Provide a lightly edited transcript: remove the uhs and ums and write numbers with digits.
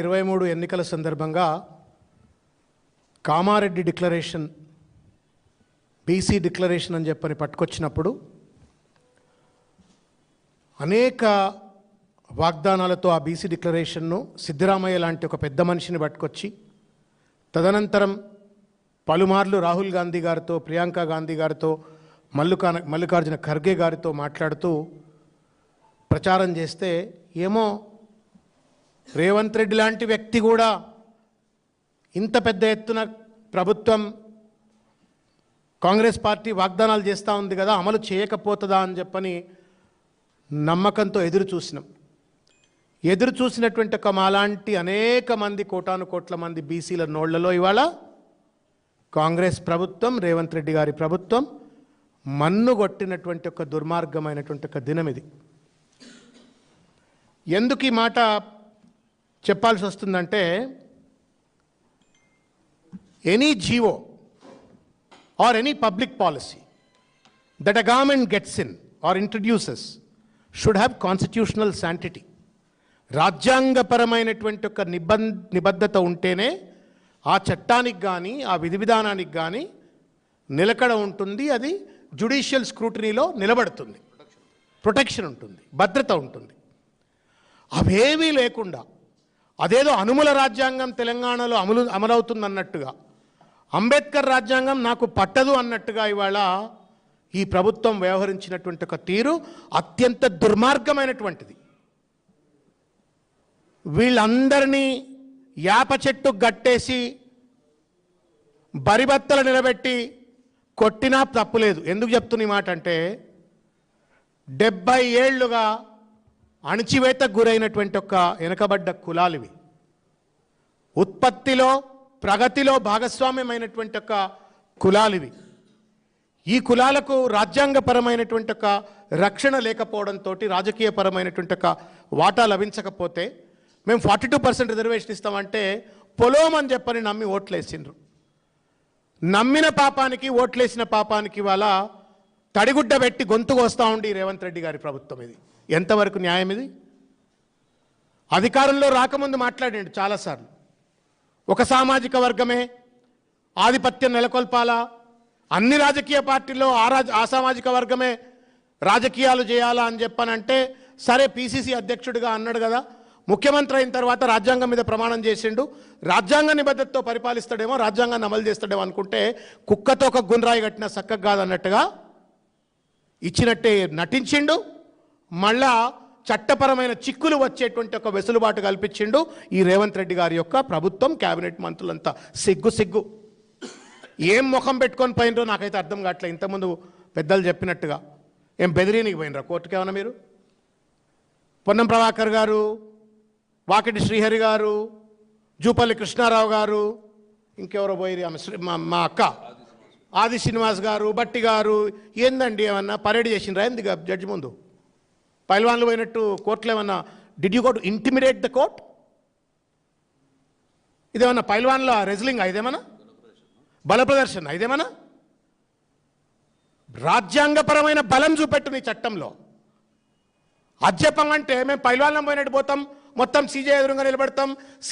23 ఎన్నికల సందర్భంగా Kamareddy declaration BC declaration అని చెప్పని పట్టుకొచ్చినప్పుడు అనేక వాగ్దానాలతో ఆ బీసీ డిక్లరేషన్ను సిద్ధరామయ్య లాంటి ఒక పెద్ద మనిషిని పట్టుకొచ్చి తదనంతరం పలుమార్లు రాహుల్ గాంధీ గారితో ప్రియాంక గాంధీ గారితో మల్లికార్జున ఖర్గే గారితో మాట్లాడుతూ ప్రచారం చేస్తే ఏమో రేవంత్ రెడ్డి లాంటి వ్యక్తి కూడా ఇంత పెద్ద ఎత్తున ప్రభుత్వం కాంగ్రెస్ పార్టీ వాగ్దానాలు చేస్తూ ఉంది కదా, అమలు చేయకపోతుందా అని చెప్పని నమ్మకంతో ఎదురు చూసినటువంటి ఒక మాలాంటి అనేక మంది కోటాను కోట్ల మంది బీసీల నోళ్లలో ఇవాళ కాంగ్రెస్ ప్రభుత్వం రేవంత్ రెడ్డి గారి ప్రభుత్వం మన్నుగొట్టినటువంటి ఒక దుర్మార్గమైనటువంటి ఒక దినం ఇది. ఎందుకు ఈ మాట చెప్పాల్సి వస్తుందంటే, any GO or any public policy that a government gets in or introduces should have constitutional sanctity. రాజ్యాంగపరమైనటువంటి ఒక నిబద్ధత ఉంటేనే ఆ చట్టానికి కానీ ఆ విధి విధానానికి కానీ నిలకడ ఉంటుంది, అది జ్యుడిషియల్ స్క్రూటనీలో నిలబడుతుంది, ప్రొటెక్షన్ ఉంటుంది, భద్రత ఉంటుంది. అవేవీ లేకుండా అదేదో అనుముల రాజ్యాంగం తెలంగాణలో అమలవుతుందన్నట్టుగా, అంబేద్కర్ రాజ్యాంగం నాకు పట్టదు అన్నట్టుగా ఇవాళ ఈ ప్రభుత్వం వ్యవహరించినటువంటి ఒక తీరు అత్యంత దుర్మార్గమైనటువంటిది. వీళ్ళందరినీ యాప చెట్టు గట్టేసి బరిబత్తలు నిలబెట్టి కొట్టినా తప్పులేదు. ఎందుకు చెప్తున్న మాట అంటే, 70 ఏళ్లుగా అణచివేతకు గురైనటువంటి ఒక వెనుకబడ్డ కులాలివి, ఉత్పత్తిలో ప్రగతిలో భాగస్వామ్యమైనటువంటి ఒక కులాలివి. ఈ కులాలకు రాజ్యాంగపరమైనటువంటి ఒక రక్షణ లేకపోవడంతో, రాజకీయపరమైనటువంటి ఒక వాటా లభించకపోతే మేము 42% రిజర్వేషన్ ఇస్తామంటే పొలోం అని చెప్పని నమ్మి ఓట్లేసిండ్రు. నమ్మిన పాపానికి ఓట్లేసిన పాపానికి ఇవాళ తడిగుడ్డ పెట్టి గొంతుకు వస్తూ ఉండి రేవంత్ రెడ్డి గారి ప్రభుత్వం ఇది ఎంతవరకు న్యాయం? ఇది అధికారంలో రాకముందు మాట్లాడండి చాలాసార్లు, ఒక సామాజిక వర్గమే ఆధిపత్యం నెలకొల్పాలా, అన్ని రాజకీయ పార్టీల్లో ఆ సామాజిక వర్గమే రాజకీయాలు చేయాలా అని చెప్పనంటే, సరే పిసిసి అధ్యక్షుడిగా అన్నాడు కదా, ముఖ్యమంత్రి అయిన తర్వాత రాజ్యాంగం మీద ప్రమాణం చేసిండు, రాజ్యాంగ నిబద్ధతతో పరిపాలిస్తాడేమో, రాజ్యాంగాన్ని అమలు చేస్తాడేమో అనుకుంటే కుక్కతో ఒక గుండ్రాయి కట్టిన చక్కగా కాదన్నట్టుగా ఇచ్చినట్టే నటించిండు. మళ్ళా చట్టపరమైన చిక్కులు వచ్చేటువంటి ఒక వెసులుబాటు కల్పించిండు ఈ రేవంత్ రెడ్డి గారి యొక్క ప్రభుత్వం, క్యాబినెట్ మంత్రులంతా. సిగ్గు ఏం ముఖం పెట్టుకొని పోయినరో నాకైతే అర్థం కావట్లేదు. ఇంతకుముందు పెద్దలు చెప్పినట్టుగా ఏం బెదిరీనికి పోయినరా కోర్టుకి? ఏమన్నా మీరు పొన్నం ప్రభాకర్ గారు, వాకిటి శ్రీహరి గారు, జూపల్లి కృష్ణారావు గారు, ఇంకెవరో పోయి మా అక్క ఆది శ్రీనివాస్ గారు, బట్టి గారు, ఏందండి ఏమన్నా పరేడ్ చేసిండ్రా ఎందుకు జడ్జి ముందు? పైల్వాన్లు పోయినట్టు కోర్టులో ఏమన్నా did you go to intimidate the court? ఇదేమన్నా పైల్వాన్ల రెజ్లింగ్? ఇదేమన్నా బల ప్రదర్శన? ఇదేమన్నా రాజ్యాంగపరమైన బలం చూపెట్టు నీ చట్టంలో. అధ్యపం అంటే మేము పైల్వాన్లం పోయినట్టు పోతాం, మొత్తం సీజే ఎదురుగా నిలబడతాం,